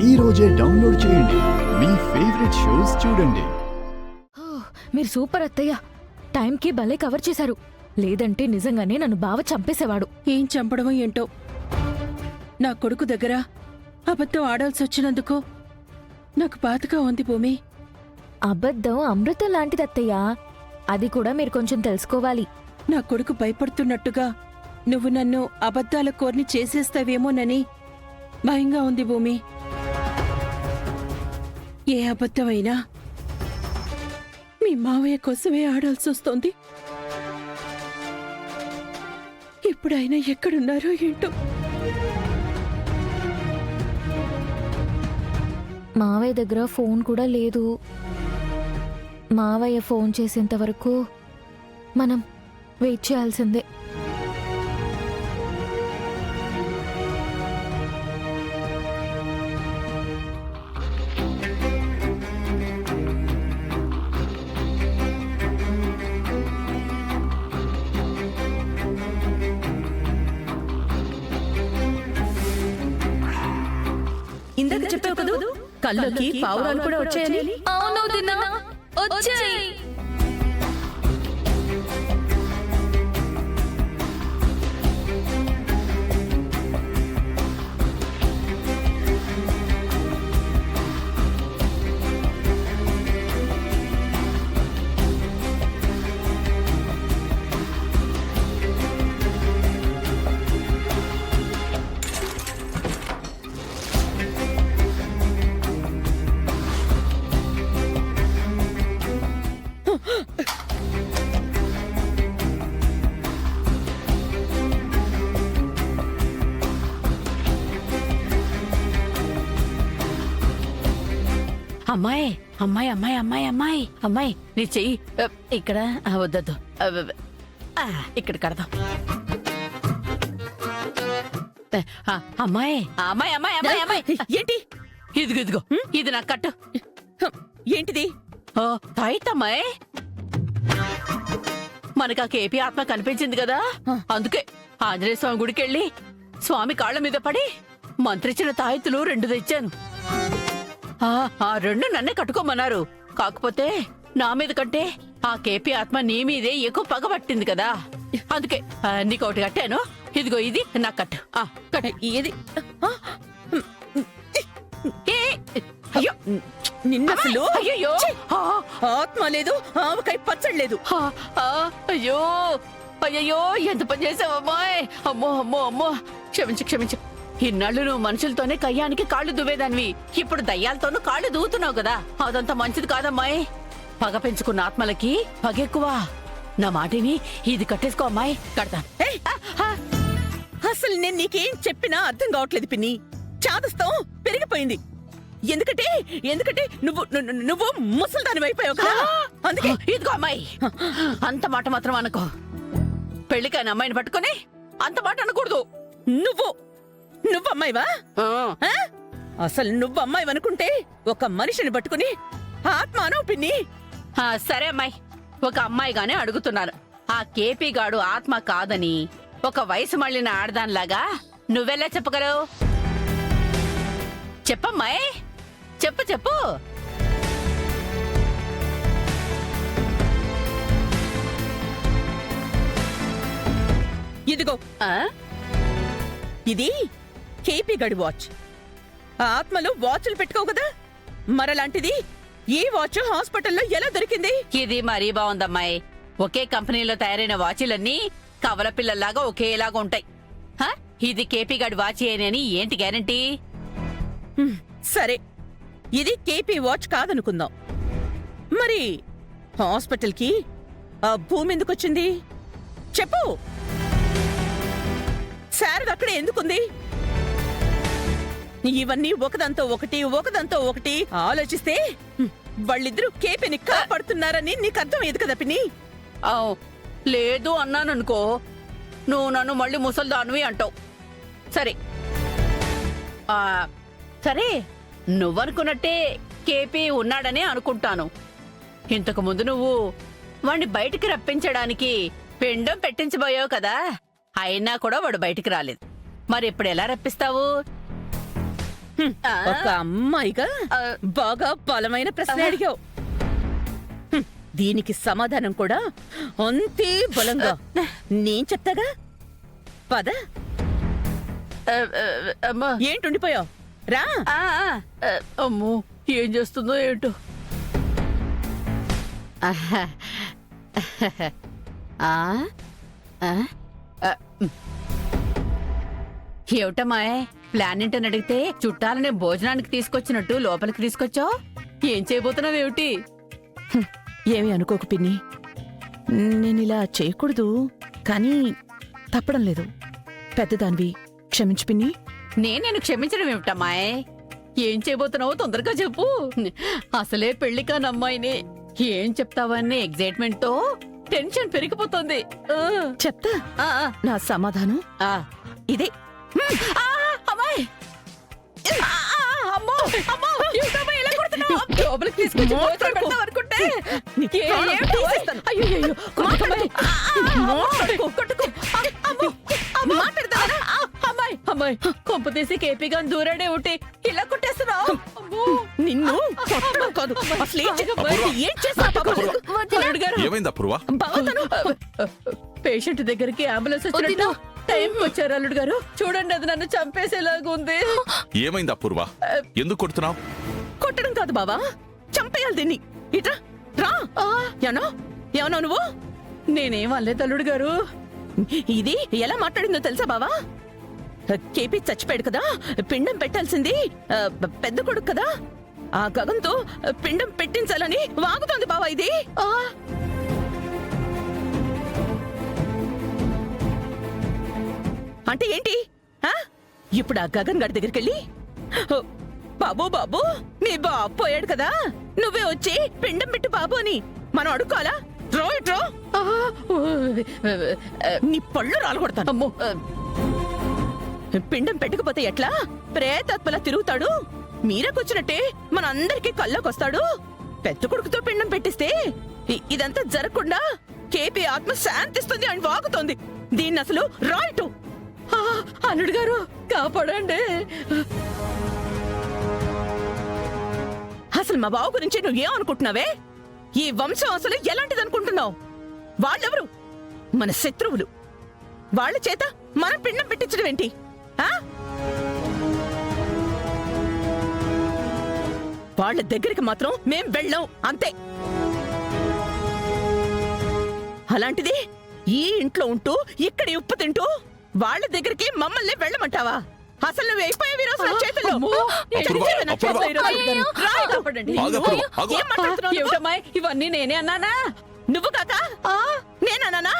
ఈ రోజే డౌన్లోడ్ చేయండి. మీ ఫేవరెట్ షోస్ చూడండి. మీరు సూపర్ అత్తయ్య. టైంకి భలే కవర్ చేశారు. లేదంటే నిజంగానే నన్ను బావ చంపేసేవాడు. ఏం చంపడమో ఏంటో. నా కొడుకు దగ్గర అబద్ధం ఆడాల్సి వచ్చినందుకు నాకు బాధగా ఉంది భూమి. అబద్ధం అమృతం లాంటిది అత్తయ్య. అది కూడా మీరు కొంచెం తెలుసుకోవాలి. నా కొడుకు భయపడుతున్నట్టుగా నువ్వు నన్ను అబద్ధాల కోరిని చేసేస్తావేమోనని భయంగా ఉంది భూమి. ఏ అబద్ధమైనా మీ మావయ్య కోసమే ఆడాల్సి వస్తోంది. ఇప్పుడైనా ఎక్కడున్నారో ఏంటో. మావయ్య దగ్గర ఫోన్ కూడా లేదు. మావయ్య ఫోన్ చేసేంత వరకు మనం వెయిట్ చేయాల్సిందే. ఇందాక చెప్పావు కదా కళ్ళకి పావురాలు కూడా వచ్చాయని. అవును దినా, వచ్చాయి. అమ్మాయి అమ్మాయి అమ్మాయి అమ్మాయి అమ్మాయి అమ్మాయి నీ చెయ్యి ఇక్కడ వద్దద్దు ఇక్కడ కడదాం. అమ్మాయి అమ్మాయి అమ్మాయి అమ్మాయి అమ్మాయి ఏంటి? ఇదిగో ఇదిగో ఇది నాకు కట్టు. ఏంటిది? ఓ తాయితమ్మాయి, మనకు ఆ కేపీ ఆత్మ కనిపించింది కదా, అందుకే ఆంజనేయ స్వామి గుడికి వెళ్ళి స్వామి కాళ్ళ మీద పడి మంత్రిచ్చిన తాయితులు 2 తెచ్చాను. ఆ 2 నన్నే కట్టుకోమన్నారు. కాకపోతే నా మీద కంటే ఆ కేపీ ఆత్మ నీ మీదే ఎక్కువ పగబట్టింది కదా, అందుకే నీకు ఒకటి కట్టాను. ఇదిగో ఇది నాకు కట్టు. ఏది? అయ్యో నిన్నసలు అయ్యో ఆత్మ లేదు, ఆవకాయ పచ్చడి లేదు. అయ్యో అయ్యో ఎంత పని చేసావమ్మాయి. అమ్మో అమ్మో అమ్మో, క్షమించు క్షమించు. ఇన్నాళ్ళు నువ్వు మనుషులతోనే కయ్యానికి కాళ్ళు దువ్వేదానివి, ఇప్పుడు దయ్యాలతోనూ కాళ్ళు దూవుతున్నావు కదా. అదంతా మంచిది కాదమ్మాయి. పగ పెంచుకున్న ఆత్మలకి పగెక్కువ. నా మాటిని ఇది కట్టేసుకో అమ్మాయి. కడతా. అసలు నేను నీకేం చెప్పినా అర్థం కావట్లేదు పిన్ని. చాదస్తం పెరిగిపోయింది. ఎందుకంటే ఎందుకంటే నువ్వు నువ్వు ముసల్దాని అయిపోయావు కదా, అందుకే. ఇదిగో అమ్మాయి, అంత మాట మాత్రం అనుకో. పెళ్లికైన అమ్మాయిని పట్టుకొని అంత మాట అనకూడదు. నువ్వు అమ్మాయివా? అసలు నువ్వు అమ్మాయి అనుకుంటే ఒక మనిషిని పట్టుకుని ఆత్మ అనవు పిన్ని. సరే అమ్మాయి, ఒక అమ్మాయిగానే అడుగుతున్నాను. ఆ కేపీ గాడు ఆత్మ కాదని ఒక వయసు మళ్ళిన ఆడదానిలాగా నువ్వెలా చెప్పగలవు? చెప్పమ్మాయి, చెప్పు చెప్పు. ఇదిగో ఇది కేపీ గడి వాచ్. ఆ ఆత్మలు వాచ్లు పెట్టుకోవు కదా, మరలాంటిది ఈ వాచ్ హాస్పిటల్లో ఎలా దొరికింది? ఇది మరీ బాగుందమ్మాయి. ఒకే కంపెనీలో తయారైన వాచీలన్నీ కవల పిల్లల్లాగా ఒకేలాగా ఉంటాయి. ఇది కేపీ గడి వాచ్ అని ఏంటి గ్యారంటీ? సరే, ఇది కేపీ వాచ్ కాదనుకుందాం. మరి హాస్పిటల్కి ఆ భూమి ఎందుకొచ్చింది చెప్పు. శారద అక్కడ ఎందుకుంది? ఇవన్నీ ఒకదంతో ఒకటి ఆలోచిస్తే వాళ్ళిద్దరూ కేపీని కాపాడుతున్నారని నీకు అర్థమయ్యేది కదా పిన్ని. లేదు అన్నాననుకో, నువ్వు నన్ను మళ్ళీ ముసల్దానివి అంటావు. సరే సరే, నువ్వనుకున్నట్టే కేపీ ఉన్నాడనే అనుకుంటాను. ఇంతకు ముందు నువ్వు వాణ్ణి బయటికి రప్పించడానికి పిండం పెట్టించబోయావు కదా, అయినా కూడా వాడు బయటికి రాలేదు. మరి ఇప్పుడు ఎలా రప్పిస్తావు? ఒక అమ్మాయిగా బాగా బలమైన ప్రశ్న అడిగావు. దీనికి సమాధానం కూడా అంతే బలంగా నేను చెప్తాగా. పద. అమ్మా ఏంటుండిపోయావు? రా. అమ్మో ఏం చేస్తుందో ఏంటో. ఏమిటమ్మాయ్ ప్లాన్ ఏంటని అడిగితే చుట్టాలనే భోజనానికి తీసుకొచ్చినట్టు లోపలికి తీసుకొచ్చావు. ఏం చేయబోతున్నావేమిటి? ఏమి అనుకోకు పిన్ని, నేను ఇలా చేయకూడదు కానీ తప్పడం లేదు. పెద్దదానివి, క్షమించు పిన్ని. నేను క్షమించడం ఏమిటమ్మాయ్? ఏం చేయబోతున్నావో తొందరగా చెప్పు. అసలే పెళ్లి కాని అమ్మాయిని ఏం చెప్తావని ఎగ్జైట్మెంట్ తో టెన్షన్ పెరిగిపోతుంది. చెప్తా. నా సమాధానం ఇదే. అమ్మాయి అమ్మో అమ్మో ఏమిటమ్మా ఇలా కొడుతున్నావ్? లోపలికి తీసుకొచ్చి భోజనం పెడతావు అనుకుంటే అయ్యో అమ్మాయి కొంప తీసి కేపీగా దూరాడే ఉంటే ఇలా కొట్టేస్తున్నావు. నిన్ను కొట్టడం కాదు, అసలు ఏం చేస్తావు? ఏమైంది అపూర్వ? పేషెంట్ దగ్గరికి అంబులెన్స్ వచ్చినట్టు టైంకి వచ్చారు అల్లుడు గారు. చూడండి అది నన్ను చంపేసేలాగా ఉంది. ఏమైంది అపూర్వ? ఎందుకు కొడుతున్నావు? కొట్టడం కాదు బావా, చంపేయాలి దీన్ని. ఇట్రా రా. ఏమన్నా నువ్వు? నేనేం అనలేదు అల్లుడు గారు. ఇది ఎలా మాట్లాడిందో తెలుసా బావా? కేపీ చచ్చిపోయాడు కదా, పిండం పెట్టాల్సింది పెద్ద కొడుకు కదా, ఆ గగంతో పిండం పెట్టించాలని వాగుతోంది బావా ఇది. అంటే ఏంటి? ఇప్పుడు ఆ గగన్ గారి దగ్గరికి వెళ్ళి బాబు బాబు మీ బాబు పోయాడు కదా, నువ్వే వచ్చి పిండం పెట్టు బాబు అని మనం అడుక్కోవాలా? డ్రో డ్రో నీ పళ్ళు రాలగొడతాను. అమ్మో పిండం పెట్టకపోతే ఎట్లా? ప్రేతాత్మలా తిరుగుతాడు. మీరకొచ్చినట్టే మనందరికీ కళ్ళకొస్తాడు. పెద్ద కొడుకుతో పిండం పెట్టిస్తే ఇదంతా జరగకుండా కేపీ ఆత్మ శాంతిస్తుంది అని వాగుతోంది. దీన్ని అసలు రాయిటు. అల్లుడు గారు కాపాడండి. అసలు మా బావ గురించి నువ్వేమనుకుంటున్నావే? ఈ వంశం అసలు ఎలాంటిది అనుకుంటున్నావు? వాళ్ళెవరు? మన శత్రువులు. వాళ్ళ చేత మనం పిండం పెట్టించడం ఏంటి? వాళ్ళ దగ్గరికి మాత్రం మేం వెళ్ళాం అంతే. అలాంటిది ఈ ఇంట్లో ఉంటూ ఇక్కడ ఉప్పు తింటూ వాళ్ళ దగ్గరికి మమ్మల్ని వెళ్ళమంటావా? అసలు నువ్వు అయిపోయావు ఈ రోజు నా చేతుల్లో. ఏమిటమ్మాయి ఇవన్నీ నేనే అన్నానా? నువ్వు కాక నేనన్నానా?